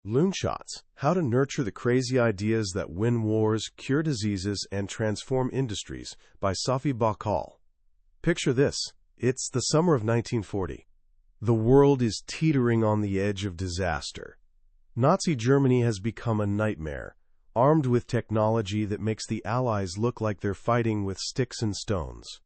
Loonshots: How to Nurture the Crazy Ideas That Win Wars, Cure Diseases, and Transform Industries by Safi Bahcall. Picture this. It's the summer of 1940. The world is teetering on the edge of disaster. Nazi Germany has become a nightmare, armed with technology that makes the Allies look like they're fighting with sticks and stones.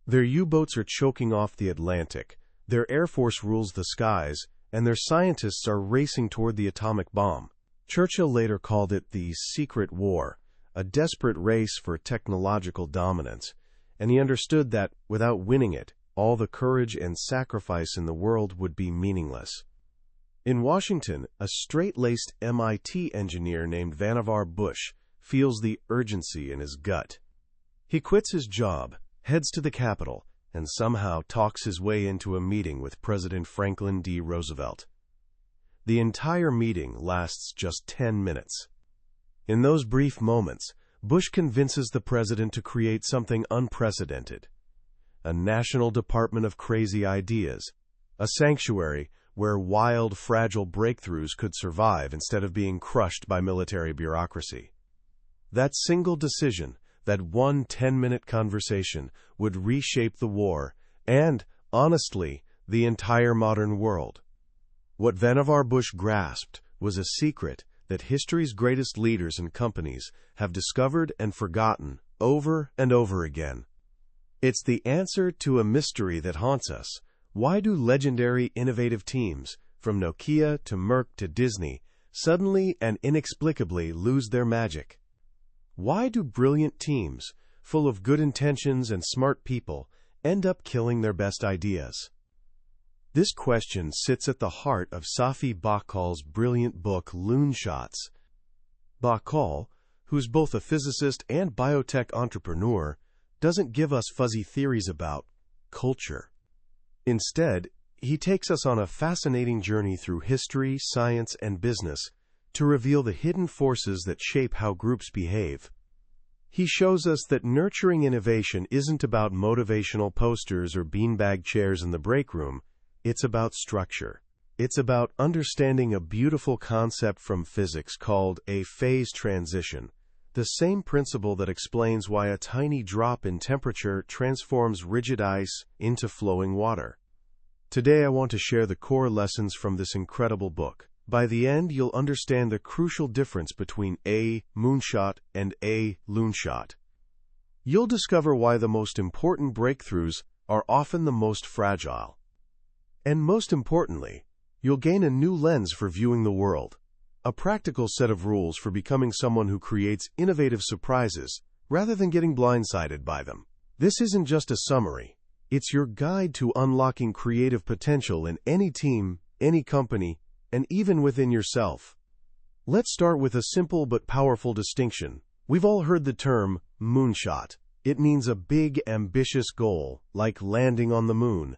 Their U-boats are choking off the Atlantic, their Air Force rules the skies, and their scientists are racing toward the atomic bomb. Churchill later called it the Secret War, a desperate race for technological dominance, and he understood that, without winning it, all the courage and sacrifice in the world would be meaningless. In Washington, a straight-laced MIT engineer named Vannevar Bush feels the urgency in his gut. He quits his job, heads to the Capitol, and somehow talks his way into a meeting with President Franklin D. Roosevelt. The entire meeting lasts just 10 minutes. In those brief moments, Bush convinces the president to create something unprecedented: a National Department of Crazy Ideas, a sanctuary where wild, fragile breakthroughs could survive instead of being crushed by military bureaucracy. That single decision, that one 10-minute conversation, would reshape the war and, honestly, the entire modern world. What Vannevar Bush grasped was a secret that history's greatest leaders and companies have discovered and forgotten over and over again. It's the answer to a mystery that haunts us. Why do legendary innovative teams, from Nokia to Merck to Disney, suddenly and inexplicably lose their magic? Why do brilliant teams, full of good intentions and smart people, end up killing their best ideas? This question sits at the heart of Safi Bahcall's brilliant book, Loonshots. Bahcall, who's both a physicist and biotech entrepreneur, doesn't give us fuzzy theories about culture. Instead, he takes us on a fascinating journey through history, science, and business to reveal the hidden forces that shape how groups behave. He shows us that nurturing innovation isn't about motivational posters or beanbag chairs in the break room. It's about structure. It's about understanding a beautiful concept from physics called a phase transition, the same principle that explains why a tiny drop in temperature transforms rigid ice into flowing water. Today I want to share the core lessons from this incredible book. By the end, you'll understand the crucial difference between a moonshot and a loonshot. You'll discover why the most important breakthroughs are often the most fragile. And most importantly, you'll gain a new lens for viewing the world, a practical set of rules for becoming someone who creates innovative surprises rather than getting blindsided by them. This isn't just a summary. It's your guide to unlocking creative potential in any team, any company, and even within yourself. Let's start with a simple but powerful distinction. We've all heard the term moonshot. It means a big, ambitious goal, like landing on the moon.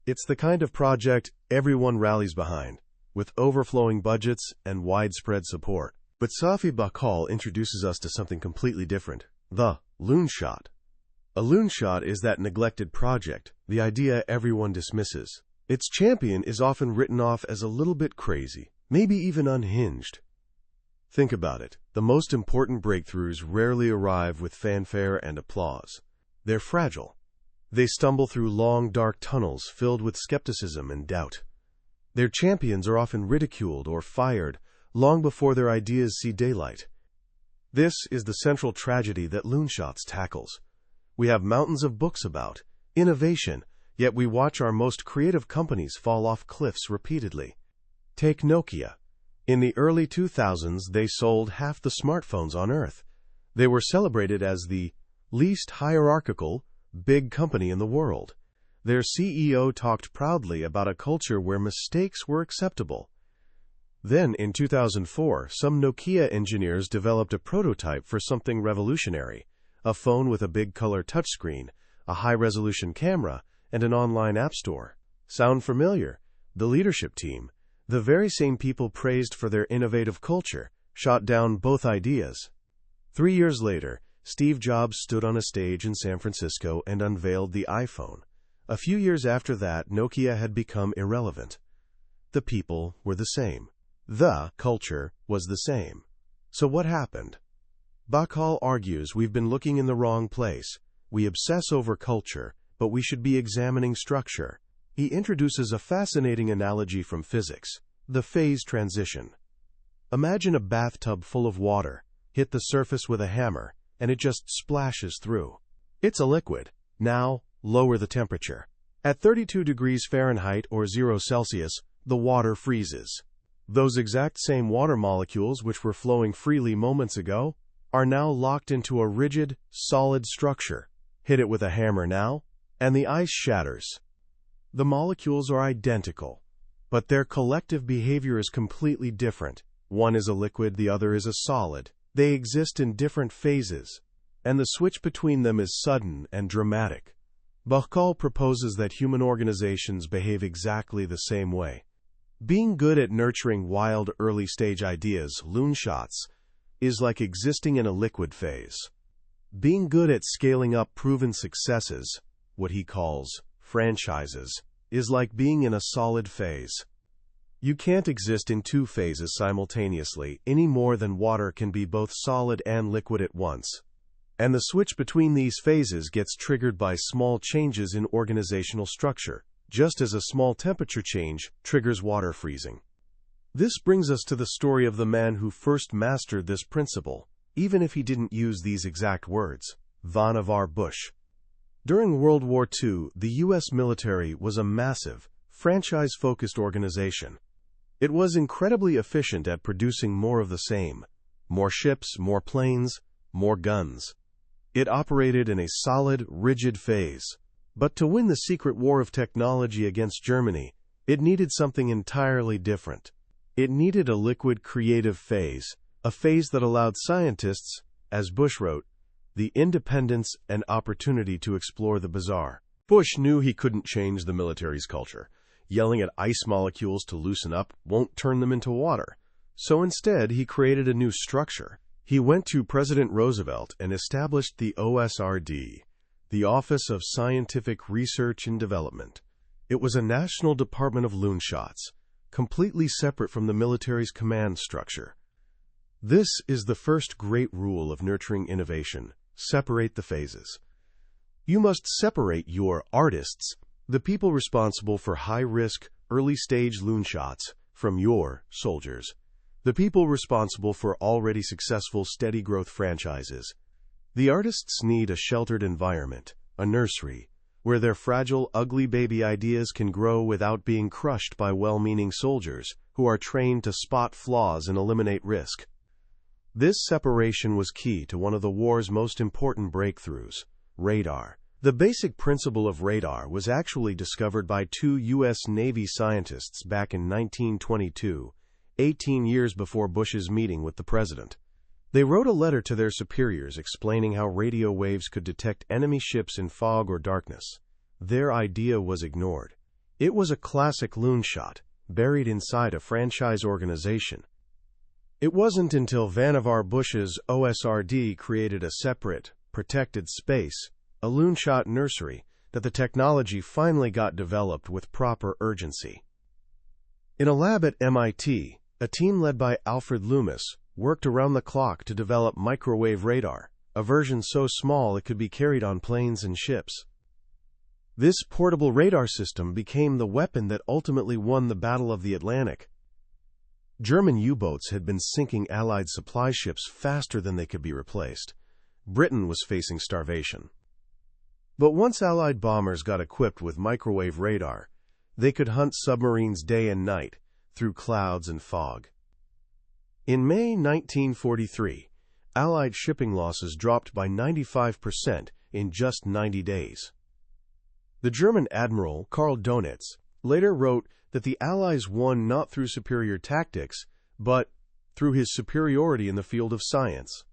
It's the kind of project everyone rallies behind, with overflowing budgets and widespread support. But Safi Bahcall introduces us to something completely different: the loonshot. A loonshot is that neglected project, the idea everyone dismisses. Its champion is often written off as a little bit crazy, maybe even unhinged. Think about it. The most important breakthroughs rarely arrive with fanfare and applause. They're fragile. They stumble through long, dark tunnels filled with skepticism and doubt. Their champions are often ridiculed or fired long before their ideas see daylight. This is the central tragedy that Loonshots tackles. We have mountains of books about innovation, yet we watch our most creative companies fall off cliffs repeatedly. Take Nokia. In the early 2000s, they sold half the smartphones on Earth. They were celebrated as the least hierarchical, big company in the world. Their CEO talked proudly about a culture where mistakes were acceptable. Then, in 2004, some Nokia engineers developed a prototype for something revolutionary: a phone with a big color touchscreen, a high-resolution camera, and an online app store. Sound familiar? The leadership team, the very same people praised for their innovative culture, shot down both ideas. 3 years later, Steve Jobs stood on a stage in San Francisco and unveiled the iPhone. A few years after that, Nokia had become irrelevant. The people were the same. The culture was the same. So what happened? Bahcall argues we've been looking in the wrong place. We obsess over culture, but we should be examining structure. He introduces a fascinating analogy from physics, the phase transition. Imagine a bathtub full of water. Hit the surface with a hammer, and it just splashes through. It's a liquid. Now, lower the temperature. At 32 degrees Fahrenheit or 0 Celsius, the water freezes. Those exact same water molecules which were flowing freely moments ago are now locked into a rigid, solid structure. Hit it with a hammer now, and the ice shatters. The molecules are identical, but their collective behavior is completely different. One is a liquid, the other is a solid. They exist in different phases, and the switch between them is sudden and dramatic. Bahcall proposes that human organizations behave exactly the same way. Being good at nurturing wild early-stage ideas, Loonshots, is like existing in a liquid phase. Being good at scaling up proven successes, what he calls franchises, is like being in a solid phase. You can't exist in two phases simultaneously any more than water can be both solid and liquid at once. And the switch between these phases gets triggered by small changes in organizational structure, just as a small temperature change triggers water freezing. This brings us to the story of the man who first mastered this principle, even if he didn't use these exact words, Vannevar Bush. During World War II, the U.S. military was a massive, franchise-focused organization. It was incredibly efficient at producing more of the same: more ships, more planes, more guns. It operated in a solid, rigid phase. But to win the secret war of technology against Germany, it needed something entirely different. It needed a liquid creative phase, a phase that allowed scientists, as Bush wrote, the independence and opportunity to explore the bizarre. Bush knew he couldn't change the military's culture. Yelling at ice molecules to loosen up won't turn them into water. So instead, he created a new structure. He went to President Roosevelt and established the OSRD, the Office of Scientific Research and Development. It was a national department of Loonshots, completely separate from the military's command structure. This is the first great rule of nurturing innovation: separate the phases. You must separate your artists, the people responsible for high-risk, early-stage Loonshots, from your soldiers, the people responsible for already successful steady-growth franchises. The artists need a sheltered environment, a nursery, where their fragile, ugly baby ideas can grow without being crushed by well-meaning soldiers who are trained to spot flaws and eliminate risk. This separation was key to one of the war's most important breakthroughs: radar. The basic principle of radar was actually discovered by two U.S. Navy scientists back in 1922, 18 years before Bush's meeting with the president. They wrote a letter to their superiors explaining how radio waves could detect enemy ships in fog or darkness. Their idea was ignored. It was a classic Loonshot, buried inside a franchise organization. It wasn't until Vannevar Bush's OSRD created a separate, protected space, a Loonshot nursery, that the technology finally got developed with proper urgency. In a lab at MIT, a team led by Alfred Loomis worked around the clock to develop microwave radar, a version so small it could be carried on planes and ships. This portable radar system became the weapon that ultimately won the Battle of the Atlantic. German U-boats had been sinking Allied supply ships faster than they could be replaced. Britain was facing starvation. But once Allied bombers got equipped with microwave radar, they could hunt submarines day and night, through clouds and fog. In May 1943, Allied shipping losses dropped by 95% in just 90 days. The German admiral Karl Donitz later wrote that the Allies won not through superior tactics, but through his superiority in the field of science.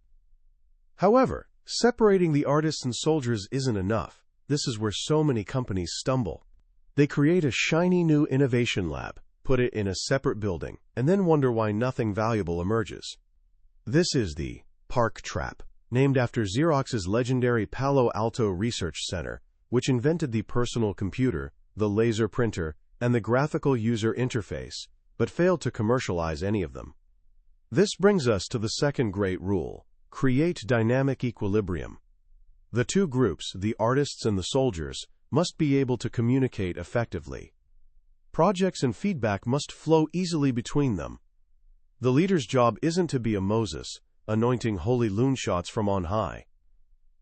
However, separating the artists and soldiers isn't enough. This is where so many companies stumble. They create a shiny new innovation lab, put it in a separate building, and then wonder why nothing valuable emerges. This is the Park Trap, named after Xerox's legendary Palo Alto Research Center, which invented the personal computer, the laser printer, and the graphical user interface, but failed to commercialize any of them. This brings us to the second great rule: create dynamic equilibrium. The two groups, the artists and the soldiers, must be able to communicate effectively. Projects and feedback must flow easily between them. The leader's job isn't to be a Moses, anointing holy loonshots from on high.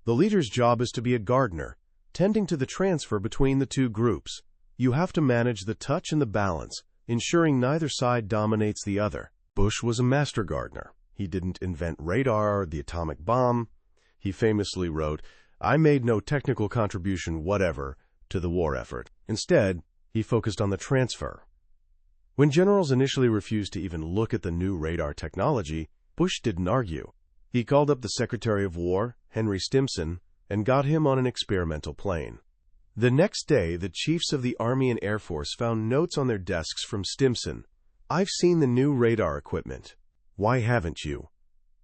The leader's job is to be a gardener, tending to the transfer between the two groups. You have to manage the touch and the balance, ensuring neither side dominates the other. Bush was a master gardener. He didn't invent radar or the atomic bomb. He famously wrote, "I made no technical contribution whatever to the war effort." Instead, he focused on the transfer. When generals initially refused to even look at the new radar technology, Bush didn't argue. He called up the Secretary of War, Henry Stimson, and got him on an experimental plane. The next day, the chiefs of the Army and Air Force found notes on their desks from Stimson. "I've seen the new radar equipment. Why haven't you?"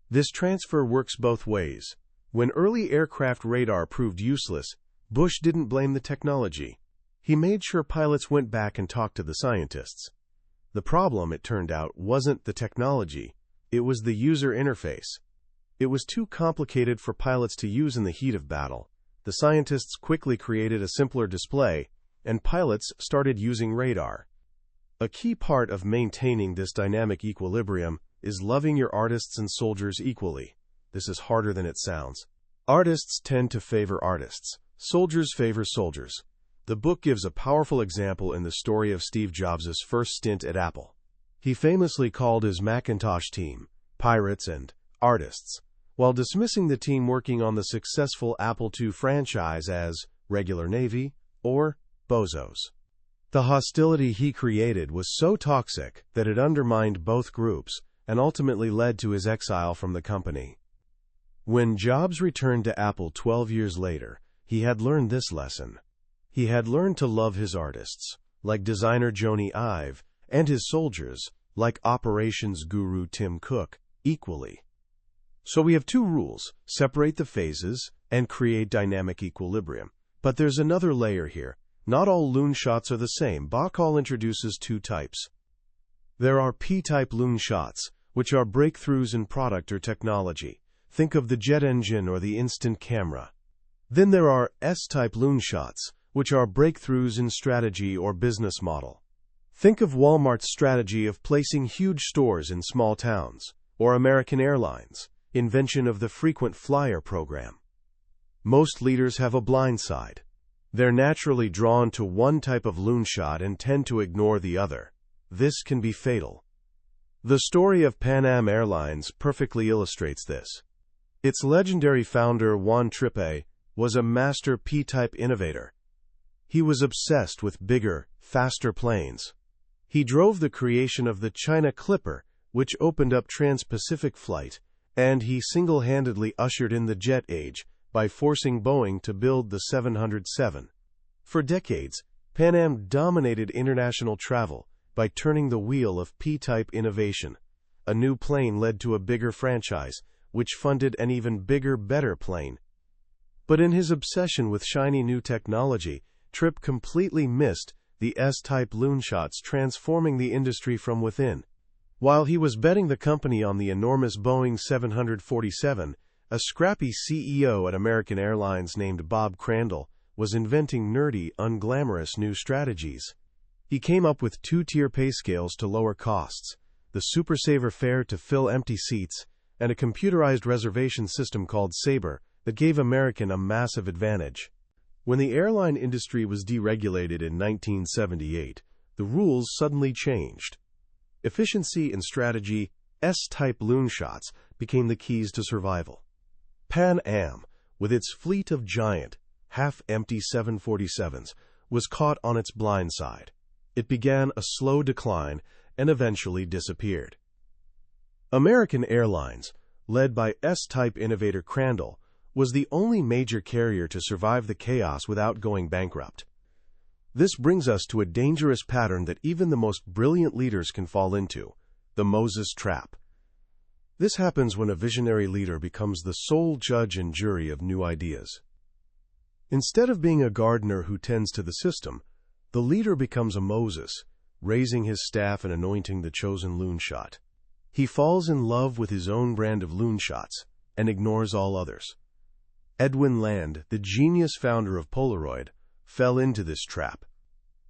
This transfer works both ways. When early aircraft radar proved useless, Bush didn't blame the technology. He made sure pilots went back and talked to the scientists. The problem, it turned out, wasn't the technology. It was the user interface. It was too complicated for pilots to use in the heat of battle. The scientists quickly created a simpler display, and pilots started using radar. A key part of maintaining this dynamic equilibrium is loving your artists and soldiers equally. This is harder than it sounds. Artists tend to favor artists. Soldiers favor soldiers. The book gives a powerful example in the story of Steve Jobs' first stint at Apple. He famously called his Macintosh team pirates and artists, while dismissing the team working on the successful Apple II franchise as regular Navy or bozos. The hostility he created was so toxic that it undermined both groups and ultimately led to his exile from the company. When Jobs returned to Apple 12 years later, he had learned this lesson. He had learned to love his artists, like designer Joni Ive, and his soldiers, like operations guru Tim Cook, equally. So we have two rules: separate the phases and create dynamic equilibrium. But there's another layer here. Not all loonshots are the same. Bahcall introduces two types. There are P-type loonshots, which are breakthroughs in product or technology. Think of the jet engine or the instant camera. Then there are S-type loonshots, which are breakthroughs in strategy or business model. Think of Walmart's strategy of placing huge stores in small towns, or American Airlines' invention of the frequent flyer program. Most leaders have a blind side. They're naturally drawn to one type of loonshot and tend to ignore the other. This can be fatal. The story of Pan Am Airlines perfectly illustrates this. Its legendary founder, Juan Trippe, was a master P-type innovator. He was obsessed with bigger, faster planes. He drove the creation of the China Clipper, which opened up trans-Pacific flight, and he single-handedly ushered in the jet age by forcing Boeing to build the 707. For decades, Pan Am dominated international travel by turning the wheel of P-type innovation. A new plane led to a bigger franchise, which funded an even bigger, better plane. But in his obsession with shiny new technology, Tripp completely missed the S-type loonshots transforming the industry from within. While he was betting the company on the enormous Boeing 747, a scrappy CEO at American Airlines named Bob Crandall was inventing nerdy, unglamorous new strategies. He came up with two-tier pay scales to lower costs, the Super Saver fare to fill empty seats, and a computerized reservation system called Sabre that gave American a massive advantage. When the airline industry was deregulated in 1978, the rules suddenly changed. Efficiency and strategy, S-type loonshots, became the keys to survival. Pan Am, with its fleet of giant, half-empty 747s, was caught on its blind side. It began a slow decline and eventually disappeared. American Airlines, led by S-type innovator Crandall, was the only major carrier to survive the chaos without going bankrupt. This brings us to a dangerous pattern that even the most brilliant leaders can fall into: the Moses trap. This happens when a visionary leader becomes the sole judge and jury of new ideas. Instead of being a gardener who tends to the system, the leader becomes a Moses, raising his staff and anointing the chosen loonshot. He falls in love with his own brand of loonshots and ignores all others. Edwin Land, the genius founder of Polaroid, fell into this trap.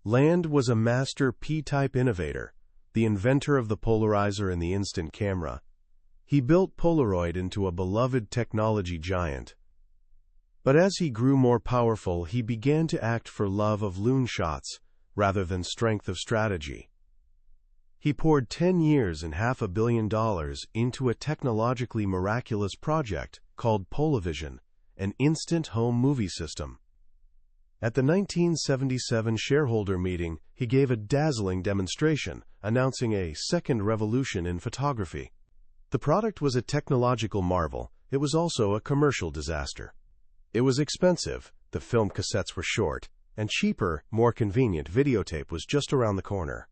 Land was a master P-type innovator, the inventor of the polarizer and the instant camera. He built Polaroid into a beloved technology giant. But as he grew more powerful, he began to act for love of loonshots rather than strength of strategy. He poured 10 years and $500 million into a technologically miraculous project called Polavision, an instant home movie system. At the 1977 shareholder meeting, he gave a dazzling demonstration, announcing a second revolution in photography. The product was a technological marvel. It was also a commercial disaster. It was expensive, the film cassettes were short, and cheaper, more convenient videotape was just around the corner.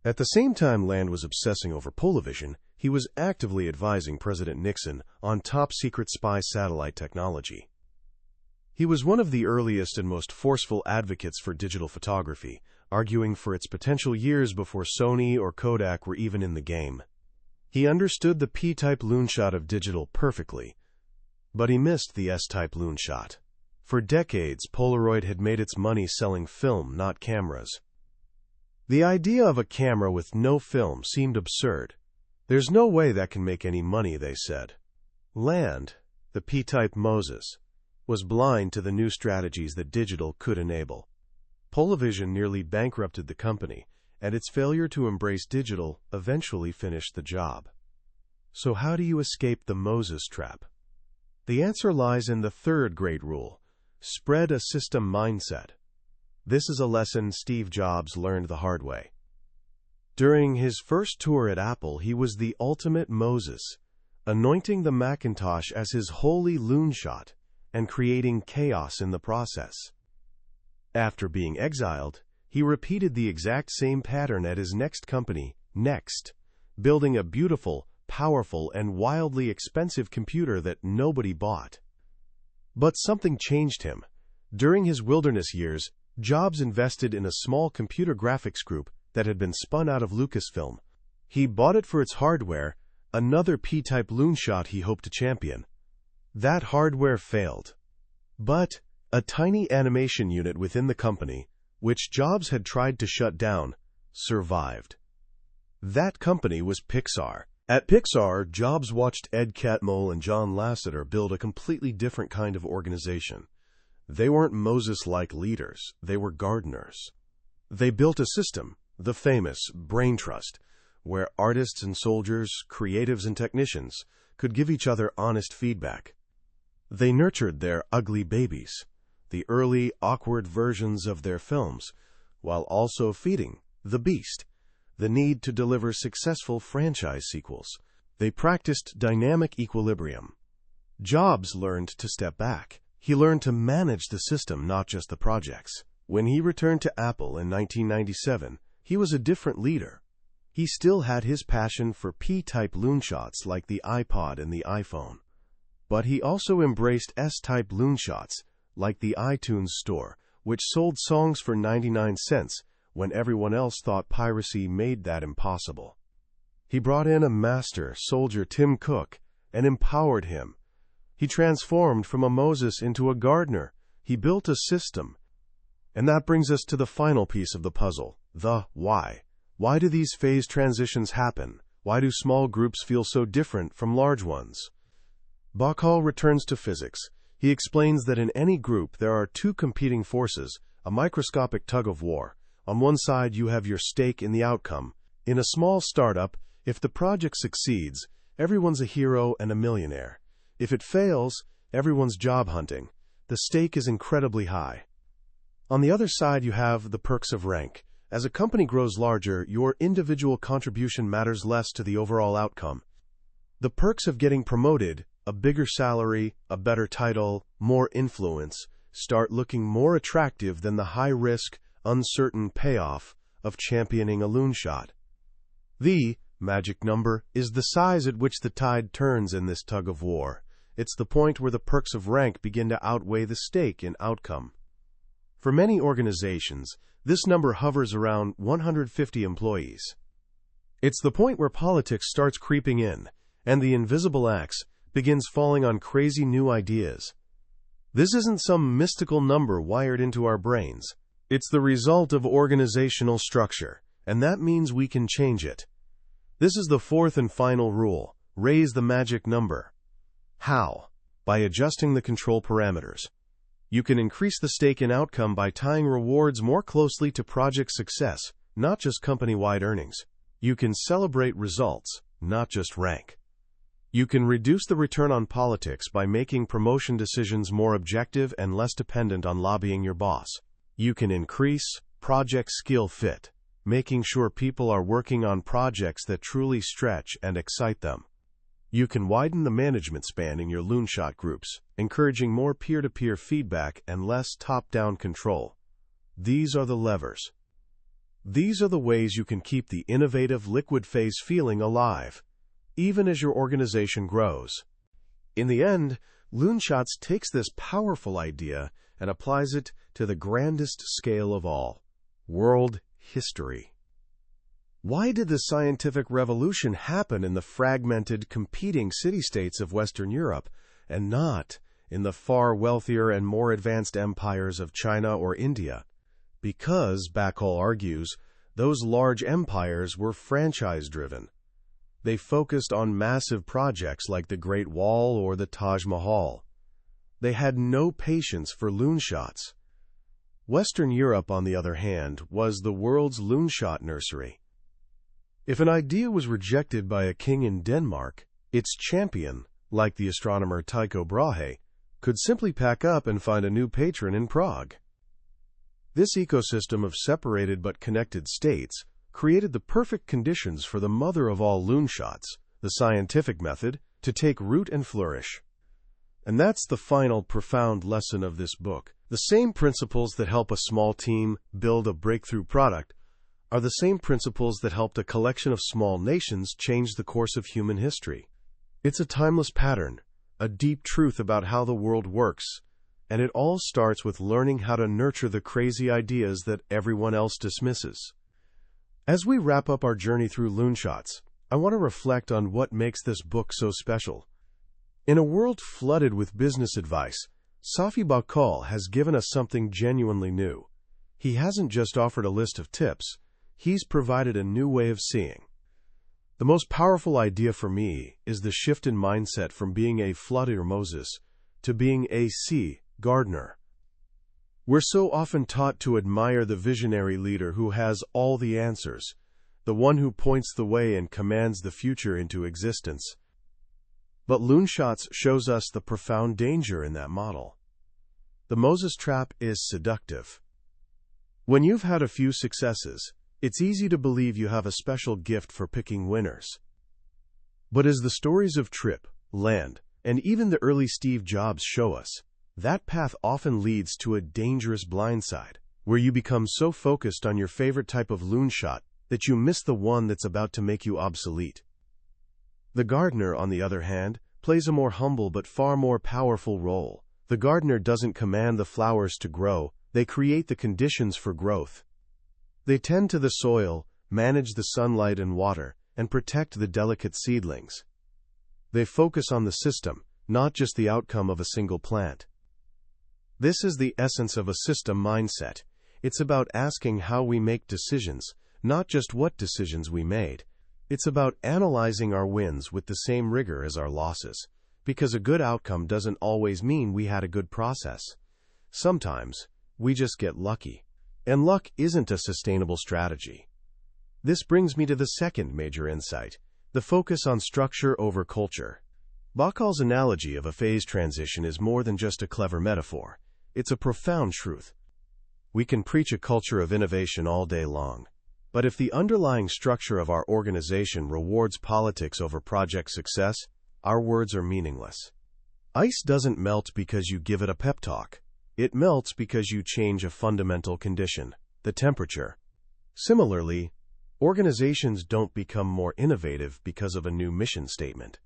At the same time Land was obsessing over Polavision, he was actively advising President Nixon on top-secret spy satellite technology. He was one of the earliest and most forceful advocates for digital photography, arguing for its potential years before Sony or Kodak were even in the game. He understood the P-type loonshot of digital perfectly, but he missed the S-type loonshot. For decades, Polaroid had made its money selling film, not cameras. The idea of a camera with no film seemed absurd. There's no way that can make any money, they said. Land, the P-type Moses, was blind to the new strategies that digital could enable. Polavision nearly bankrupted the company, and its failure to embrace digital eventually finished the job. So how do you escape the Moses trap? The answer lies in the third great rule: spread a system mindset. This is a lesson Steve Jobs learned the hard way. During his first tour at Apple, he was the ultimate Moses, anointing the Macintosh as his holy loonshot and creating chaos in the process. After being exiled, he repeated the exact same pattern at his next company, Next, building a beautiful, powerful, and wildly expensive computer that nobody bought. But something changed him. During his wilderness years, Jobs invested in a small computer graphics group that had been spun out of Lucasfilm. He bought it for its hardware, another P-type loonshot he hoped to champion. That hardware failed. But a tiny animation unit within the company, which Jobs had tried to shut down, survived. That company was Pixar. At Pixar, Jobs watched Ed Catmull and John Lasseter build a completely different kind of organization. They weren't Moses-like leaders, they were gardeners. They built a system, the famous Brain Trust, where artists and soldiers, creatives and technicians could give each other honest feedback. They nurtured their ugly babies, the early, awkward versions of their films, while also feeding the beast, the need to deliver successful franchise sequels. They practiced dynamic equilibrium. Jobs learned to step back. He learned to manage the system, not just the projects. When he returned to Apple in 1997, he was a different leader. He still had his passion for P-type loonshots like the iPod and the iPhone. But he also embraced S-type loonshots, like the iTunes Store, which sold songs for 99 cents when everyone else thought piracy made that impossible. He brought in a master soldier, Tim Cook, and empowered him. He transformed from a Moses into a gardener. He built a system. And that brings us to the final piece of the puzzle, the why. Why do these phase transitions happen? Why do small groups feel so different from large ones? Bahcall returns to physics. He explains that in any group there are two competing forces, a microscopic tug-of-war. On one side you have your stake in the outcome. In a small startup, if the project succeeds, everyone's a hero and a millionaire. If it fails, everyone's job hunting. The stake is incredibly high. On the other side you have the perks of rank. As a company grows larger, your individual contribution matters less to the overall outcome. The perks of getting promoted, a bigger salary, a better title, more influence, start looking more attractive than the high-risk, uncertain payoff of championing a loonshot. The magic number is the size at which the tide turns in this tug-of-war. It's the point where the perks of rank begin to outweigh the stake in outcome. For many organizations, this number hovers around 150 employees. It's the point where politics starts creeping in, and the invisible axe begins falling on crazy new ideas. This isn't some mystical number wired into our brains. It's the result of organizational structure, and that means we can change it. This is the fourth and final rule: raise the magic number. How? By adjusting the control parameters. You can increase the stake in outcome by tying rewards more closely to project success, not just company-wide earnings. You can celebrate results, not just rank. You can reduce the return on politics by making promotion decisions more objective and less dependent on lobbying your boss. You can increase project skill fit, making sure people are working on projects that truly stretch and excite them. You can widen the management span in your Loonshot groups, encouraging more peer-to-peer feedback and less top-down control. These are the levers. These are the ways you can keep the innovative liquid phase feeling alive, even as your organization grows. In the end, Loonshots takes this powerful idea and applies it to the grandest scale of all: world history. Why did the scientific revolution happen in the fragmented, competing city-states of Western Europe, and not in the far wealthier and more advanced empires of China or India? Because, Bahcall argues, those large empires were franchise-driven. They focused on massive projects like the Great Wall or the Taj Mahal. They had no patience for loonshots. Western Europe, on the other hand, was the world's loonshot nursery. If an idea was rejected by a king in Denmark, its champion, like the astronomer Tycho Brahe, could simply pack up and find a new patron in Prague. This ecosystem of separated but connected states created the perfect conditions for the mother of all loonshots, the scientific method, to take root and flourish. And that's the final profound lesson of this book. The same principles that help a small team build a breakthrough product are the same principles that helped a collection of small nations change the course of human history. It's a timeless pattern, a deep truth about how the world works, and it all starts with learning how to nurture the crazy ideas that everyone else dismisses. As we wrap up our journey through Loonshots, I want to reflect on what makes this book so special. In a world flooded with business advice, Safi Bahcall has given us something genuinely new. He hasn't just offered a list of tips, he's provided a new way of seeing. The most powerful idea for me is the shift in mindset from being a Flooder Moses to being a gardener. We're so often taught to admire the visionary leader who has all the answers, the one who points the way and commands the future into existence. But Loonshots shows us the profound danger in that model. The Moses trap is seductive. When you've had a few successes, it's easy to believe you have a special gift for picking winners. But as the stories of Tripp, Land, and even the early Steve Jobs show us, that path often leads to a dangerous blindside, where you become so focused on your favorite type of loonshot that you miss the one that's about to make you obsolete. The gardener, on the other hand, plays a more humble but far more powerful role. The gardener doesn't command the flowers to grow, they create the conditions for growth. They tend to the soil, manage the sunlight and water, and protect the delicate seedlings. They focus on the system, not just the outcome of a single plant. This is the essence of a system mindset. It's about asking how we make decisions, not just what decisions we made. It's about analyzing our wins with the same rigor as our losses, because a good outcome doesn't always mean we had a good process. Sometimes, we just get lucky. And luck isn't a sustainable strategy. This brings me to the second major insight, the focus on structure over culture. Bahcall's analogy of a phase transition is more than just a clever metaphor. It's a profound truth. We can preach a culture of innovation all day long, but if the underlying structure of our organization rewards politics over project success, our words are meaningless. Ice doesn't melt because you give it a pep talk. It melts because you change a fundamental condition, the temperature. Similarly, organizations don't become more innovative because of a new mission statement.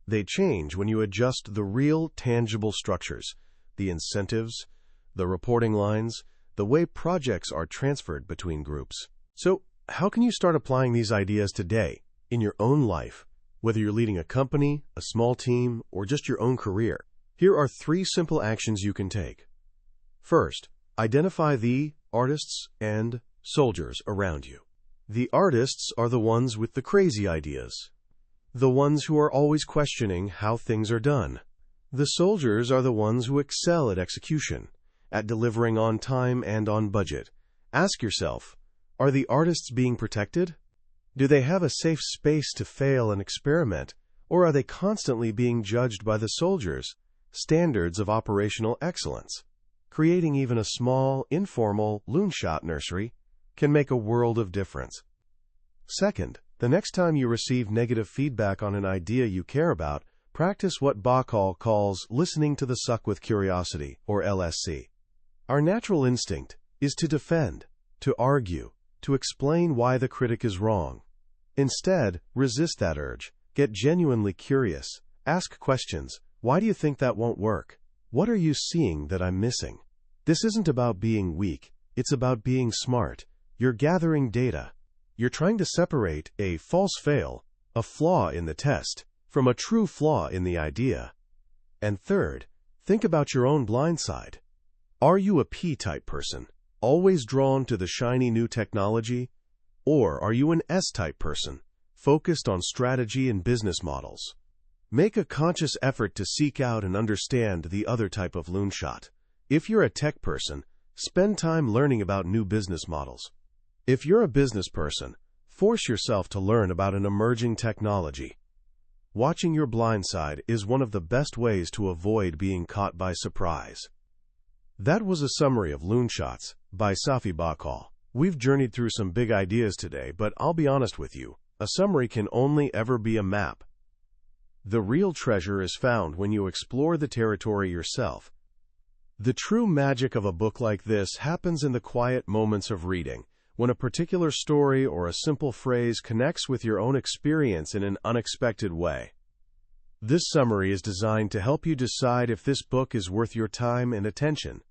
They change when you adjust the real, tangible structures, the incentives, the reporting lines, the way projects are transferred between groups. So, how can you start applying these ideas today in your own life, whether you're leading a company, a small team, or just your own career? Here are 3 simple actions you can take. First, identify the artists and soldiers around you. The artists are the ones with the crazy ideas, the ones who are always questioning how things are done. The soldiers are the ones who excel at execution, at delivering on time and on budget. Ask yourself, are the artists being protected? Do they have a safe space to fail and experiment, or are they constantly being judged by the soldiers' standards of operational excellence? Creating even a small, informal Loonshot nursery can make a world of difference. Second, the next time you receive negative feedback on an idea you care about, practice what Bahcall calls listening to the suck with curiosity, or LSC. Our natural instinct is to defend, to argue, to explain why the critic is wrong. Instead, resist that urge. Get genuinely curious. Ask questions. Why do you think that won't work? What are you seeing that I'm missing? This isn't about being weak. It's about being smart. You're gathering data. You're trying to separate a false fail, a flaw in the test, from a true flaw in the idea. And third, think about your own blind side. Are you a P-type person, always drawn to the shiny new technology? Or are you an S-type person, focused on strategy and business models? Make a conscious effort to seek out and understand the other type of Loonshot. If you're a tech person, spend time learning about new business models. If you're a business person, force yourself to learn about an emerging technology. Watching your blind side is one of the best ways to avoid being caught by surprise. That was a summary of Loonshots by Safi Bahcall. We've journeyed through some big ideas today, but I'll be honest with you, a summary can only ever be a map. The real treasure is found when you explore the territory yourself. The true magic of a book like this happens in the quiet moments of reading, when a particular story or a simple phrase connects with your own experience in an unexpected way. This summary is designed to help you decide if this book is worth your time and attention.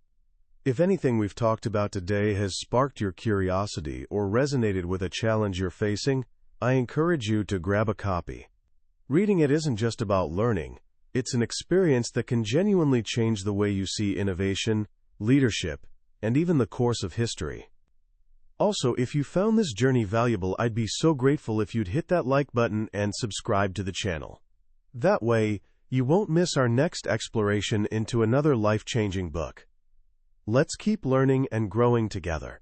If anything we've talked about today has sparked your curiosity or resonated with a challenge you're facing, I encourage you to grab a copy. Reading it isn't just about learning. It's an experience that can genuinely change the way you see innovation, leadership, and even the course of history. Also, if you found this journey valuable, I'd be so grateful if you'd hit that like button and subscribe to the channel. That way, you won't miss our next exploration into another life-changing book. Let's keep learning and growing together.